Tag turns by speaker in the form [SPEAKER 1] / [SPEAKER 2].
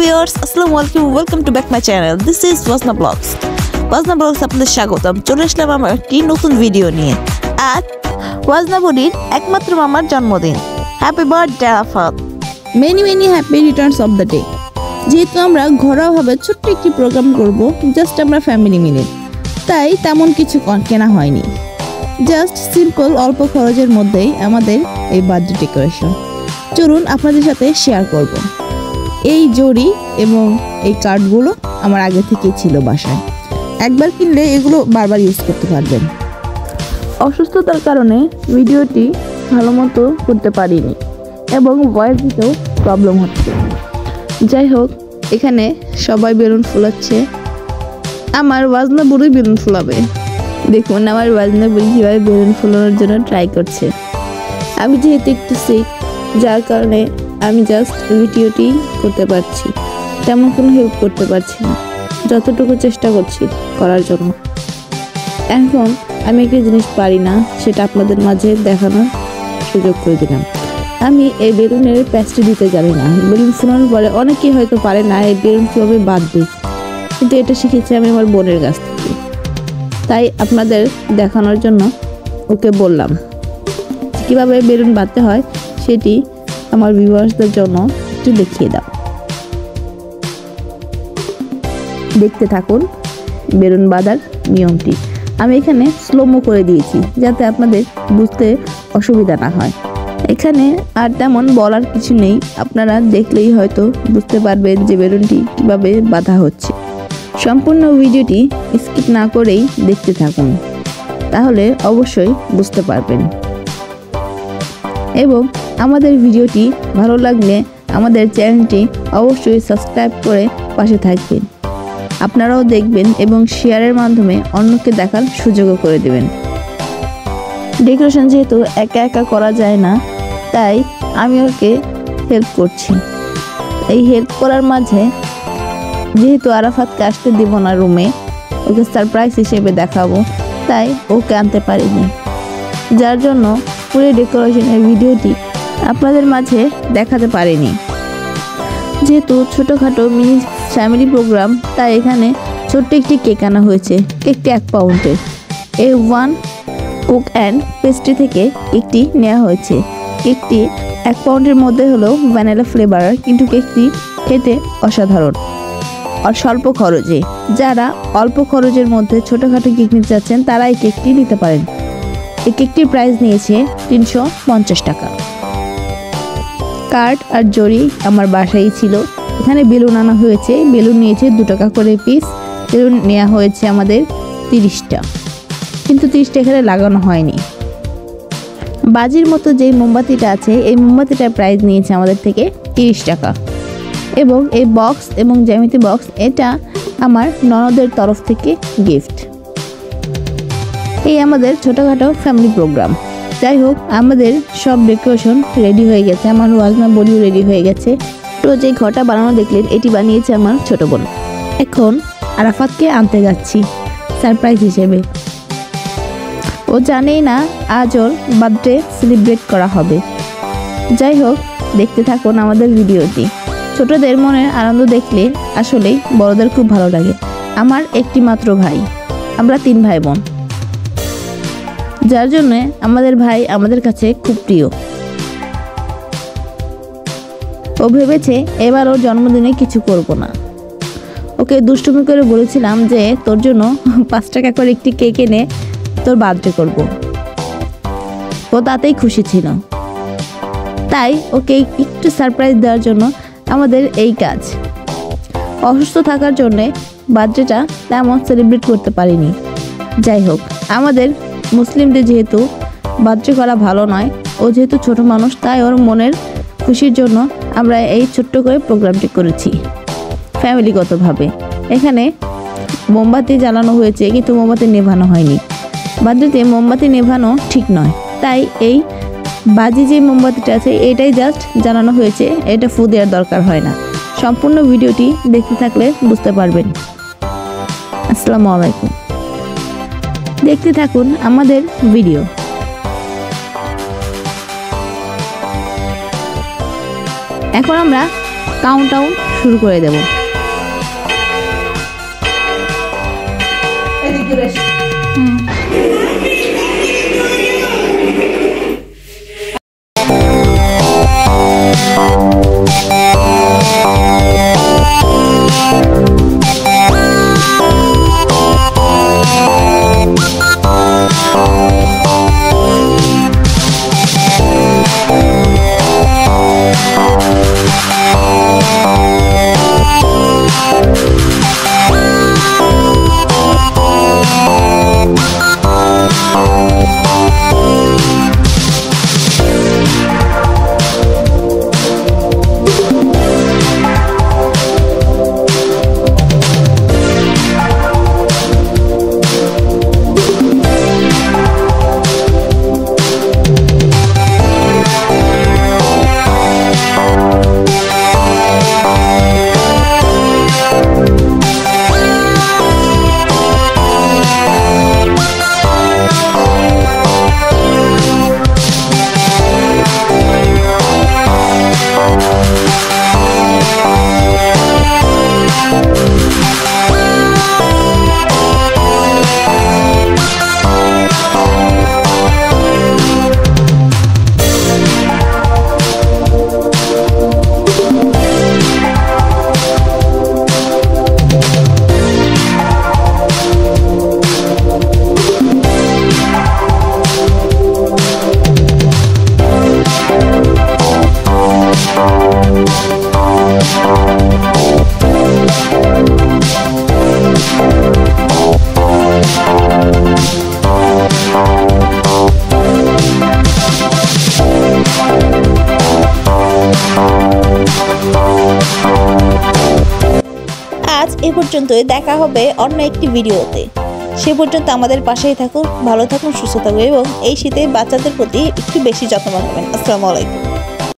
[SPEAKER 1] viewers, আসসালামু আলাইকুম, welcome to back my channel. This is Wajna vlogs. Wajna vlogs আপনাদের স্বাগতম। চলে আসলাম আমার একটি নতুন ভিডিও নিয়ে। আজ ওয়াজনা বুড়ির একমাত্র মামার জন্মদিন। Happy birthday Arafat.
[SPEAKER 2] Many happy Returns of the day. যেহেতু আমরা ঘরোয়াভাবে ছোট্ট একটি প্রোগ্রাম করব, জাস্ট আমরা ফ্যামিলি মিলে, তাই তেমন কিছু কেনা হয়নি। জাস্ট সিম্পল অল্প খরচের মধ্যেই আমাদের এই বার্থডে ডেকোরেশন। চলুন আপনাদের সাথে শেয়ার করব। এই জরি এবং এই কার্ডগুলো আমার আগে থেকেই ছিল বাসায়। একবার কিনলে এগুলো বারবার ইউজ করতে পারবেন। অসুস্থতার কারণে ভিডিওটি ভালো মতো করতে পারিনি এবং ভয়েস দিতেও প্রবলেম হচ্ছে। যাই হোক, এখানে সবাই বেলুন ফুলাচ্ছে। আমার ওয়াজনা বুড়ি বেলুন ফুলাবে। দেখুন আমার ওয়াজনা বুড়ি কীভাবে বেলুন ফুলানোর জন্য ট্রাই করছে। আমি যেহেতু একটু সিক, যার কারণে আমি জাস্ট ভিডিওটি করতে পারছি, তেমন কোনো হেল্প করতে পারছি না। যতটুকু চেষ্টা করছি করার জন্য। এখন আমি একটা জিনিস পারি না, সেটা আপনাদের মাঝে দেখানোর সুযোগ করে দিলাম। আমি এই বেলুনের প্যাচটি দিতে জানি না। বেলুন ফোলানোর পরে অনেকেই হয়তো পারে না এই বেলুন কীভাবে বাঁধবে, কিন্তু এটা শিখেছি আমি আমার বোনের কাছ থেকে। তাই আপনাদের দেখানোর জন্য ওকে বললাম কীভাবে বেলুন বাঁধতে হয়, সেটি আমার ভিউয়ার্সদের জন্য একটু দেখিয়ে দাও। দেখতে থাকুন বেলুন বাঁধার নিয়মটি। আমি এখানে স্লোমো করে দিয়েছি যাতে আপনাদের বুঝতে অসুবিধা না হয়। এখানে আর তেমন বলার কিছু নেই, আপনারা দেখলেই হয়তো বুঝতে পারবেন যে বেলুনটি কীভাবে বাঁধা হচ্ছে। সম্পূর্ণ ভিডিওটি স্কিপ না করেই দেখতে থাকুন, তাহলে অবশ্যই বুঝতে পারবেন। এবং আমাদের ভিডিওটি ভালো লাগলে আমাদের চ্যানেলটি অবশ্যই সাবস্ক্রাইব করে পাশে থাকবেন। আপনারাও দেখবেন এবং শেয়ারের মাধ্যমে অন্যকে দেখার সুযোগও করে দেবেন। ডেকোরেশন যেহেতু একা একা করা যায় না, তাই আমি ওকে হেল্প করছি। এই হেল্প করার মাঝে যেহেতু আরাফাতকে আসতে দিব না রুমে, ওকে সারপ্রাইজ হিসেবে দেখাবো, তাই ওকে আনতে পারিনি। যার জন্য পুরো ডেকোরেশনের ভিডিওটি আপনাদের মাঝে দেখাতে পারিনি। যেহেতু ছোটোখাটো মিনি ফ্যামিলি প্রোগ্রাম, তাই এখানে ছোট্ট একটি কেক আনা হয়েছে। কেকটি 1 পাউন্ডের। A1 কোক অ্যান্ড পেস্ট্রি থেকে কেকটি নেওয়া হয়েছে। কেকটি 1 পাউন্ডের মধ্যে হলো ভ্যানিলা ফ্লেভার, কিন্তু কেকটি খেতে অসাধারণ আর স্বল্প খরচে। যারা অল্প খরচের মধ্যে ছোটোখাটো কেক নিতে চাচ্ছেন, তারা এই কেকটি নিতে পারেন। এই কেকটির প্রাইস নিয়েছে 350 টাকা। কার্ড আর জরি আমার বাসায় ছিল। এখানে বেলুন আনা হয়েছে। বেলুন নিয়েছে 2 টাকা করে পিস। বেলুন নেওয়া হয়েছে আমাদের 30টা, কিন্তু 30টা এখানে লাগানো হয়নি। বাজির মতো যেই মোমবাতিটা আছে, এই মোমবাতিটার প্রাইস নিয়েছে আমাদের থেকে 30 টাকা। এবং এই বক্স এবং জ্যামিতি বক্স, এটা আমার ননদের তরফ থেকে গিফট। এই আমাদের ছোটোখাটো ফ্যামিলি প্রোগ্রাম। যাই হোক, আমাদের সব ডেকোরেশন রেডি হয়ে গেছে। আমার ওয়াজনা বড়িও রেডি হয়ে গেছে। তো যে ঘরটা বানানো দেখলেন, এটি বানিয়েছে আমার ছোট বোন। এখন আরাফাতকে আনতে যাচ্ছি সারপ্রাইজ হিসেবে। ও জানেই না আজ ওর বার্থডে সেলিব্রেট করা হবে। যাই হোক, দেখতে থাকুন আমাদের ভিডিওটি। ছোটদের মনের আনন্দ দেখলে আসলেই বড়দের খুব ভালো লাগে। আমার একটি মাত্র ভাই, আমরা 3 ভাই বোন, যার জন্য আমাদের ভাই আমাদের কাছে খুব প্রিয়। ও ভেবেছে এবার ওর জন্মদিনে কিছু করব না। ওকে দুষ্টুমি করে বলেছিলাম যে তোর জন্য 5 টাকা করে একটি কেক এনে তোর বার্থডে করব। ও তাতেই খুশি ছিল। তাই ওকে একটু সারপ্রাইজ দেওয়ার জন্য আমাদের এই কাজ। অসুস্থ থাকার জন্যে বার্থডেটা তেমন সেলিব্রেট করতে পারিনি। যাই হোক, আমাদের মুসলিমদের যেহেতু বার্থডে করা ভালো নয়, ও যেহেতু ছোট মানুষ, তাই ওর মনের খুশির জন্য আমরা এই ছোট্ট করে প্রোগ্রামটি করেছি ফ্যামিলিগতভাবে। এখানে মোমবাতি জ্বালানো হয়েছে, কিন্তু মোমবাতি নেভানো হয়নি। বার্থডেতে মোমবাতি নেভানো ঠিক নয়, তাই এই বাজি যে মোমবাতিটা আছে এটাই জাস্ট জ্বালানো হয়েছে। এটা ফু দেওয়ার দরকার হয় না। সম্পূর্ণ ভিডিওটি দেখতে থাকলে বুঝতে পারবেন। আসসালামু আলাইকুম। দেখতে থাকুন আমাদের ভিডিও। এখন আমরা কাউন্টডাউন শুরু করে দেব।
[SPEAKER 1] আজ এ পর্যন্তই, দেখা হবে অন্য একটি ভিডিওতে। সে পর্যন্ত আমাদের পাশেই থাকুন, ভালো থাকুন, সুস্থ থাকুন এবং এই শীতে বাচ্চাদের প্রতি একটু বেশি যত্নবান হবেন। আসসালামু আলাইকুম।